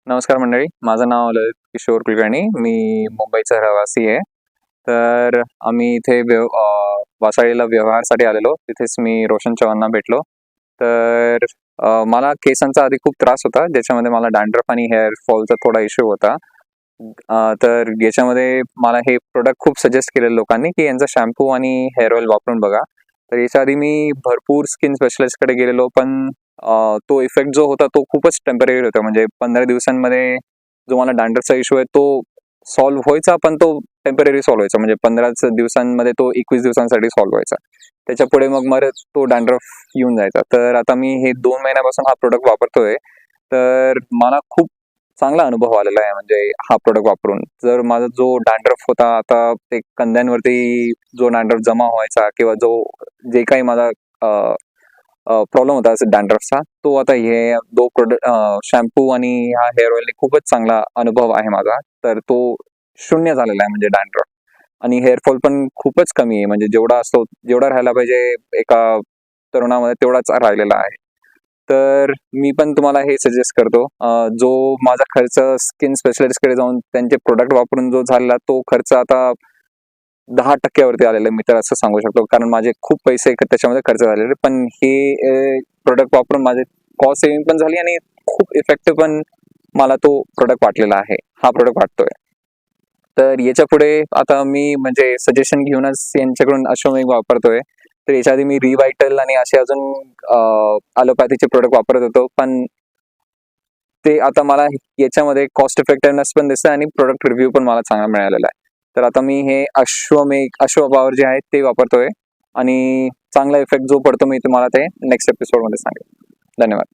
नमस्कार मंडळी, माझं नाव ललित किशोर कुलकर्णी. मी मुंबईचा रहिवासी आहे. तर आम्ही इथे वासाळीला व्यवहारासाठी आलेलो. तिथेच मी रोशन चव्हाणना भेटलो. तर मला केसांचा आधी खूप त्रास होता, ज्याच्यामध्ये मला डॅन्ड्रफ आणि हेअर फॉलचा थोडा इश्यू होता. तर याच्यामध्ये मला हे प्रोडक्ट खूप सजेस्ट केलेलं लोकांनी की यांचा शॅम्पू आणि हेअर ऑइल वापरून बघा. तर याच्या आधी मी भरपूर स्किन स्पेशलिस्टकडे गेलेलो, पण तो इफेक्ट जो होता तो खूपच टेम्पररी होता. म्हणजे 15 दिवसांमध्ये जो मला डॅन्ड्रफचा इश्यू आहे तो सॉल्व्ह व्हायचा, पण तो टेम्पररी सॉल्व्ह व्हायचा. म्हणजे 15 दिवसांमध्ये तो 21 दिवसांसाठी सॉल्व्ह व्हायचा. त्याच्या पुढे मग तो डॅन्ड्रफ येऊन जायचा. तर आता मी हे 2 महिन्यापासून हा प्रोडक्ट वापरतोय. तर मला खूप चांगला अनुभव आलेला आहे म्हणजे हा प्रोडक्ट वापरून. जर माझा जो डॅन्ड्रफ होता, आता ते कंद्यांवरती जो डॅन्ड्रफ जमा व्हायचा किंवा जे काही माझा प्रॉब्लेम होता डॅन्ड्रफचा, तो आता हे प्रोडक्ट शॅम्पू आणि ह्या हेअर ऑइलने खूपच चांगला अनुभव आहे माझा. तर तो शून्य झालेला आहे म्हणजे डॅन्ड्रफ. आणि हेअरफॉल पण खूपच कमी आहे. म्हणजे जेवढा राहायला पाहिजे एका तरुणामध्ये तेवढाच राहिलेला आहे. तर मी पण तुम्हाला हे सजेस्ट करतो, जो माझा खर्च स्किन स्पेशलिस्टकडे जाऊन त्यांचे प्रोडक्ट वापरून जो झालेला, तो खर्च आता 10% आलेलं मी तर असं सांगू शकतो. कारण माझे खूप पैसे त्याच्यामध्ये खर्च झालेले. पण हे प्रोडक्ट वापरून माझे कॉस्ट सेव्हिंग पण झाली आणि खूप इफेक्टिव्ह पण मला तो प्रोडक्ट वाटलेला आहे. हा प्रोडक्ट वाटतोय. तर याच्या पुढे आता मी म्हणजे सजेशन घेऊनच यांच्याकडून अश्वमेघ वापरतोय. तर याच्या आधी मी रिवायटल आणि असे अजून ॲलोपॅथीचे प्रोडक्ट वापरत होतो. पण ते आता मला याच्यामध्ये कॉस्ट इफेक्टिव्हनेस पण दिसतं आणि प्रोडक्ट रिव्ह्यू पण मला चांगला मिळालेला आहे. तर आता मी हे अश्व पॉवर जे आहे ते वापरतोय आणि चांगला इफेक्ट जो पडतो मी तुम्हाला ते नेक्स्ट एपिसोडमध्ये सांगेन. धन्यवाद.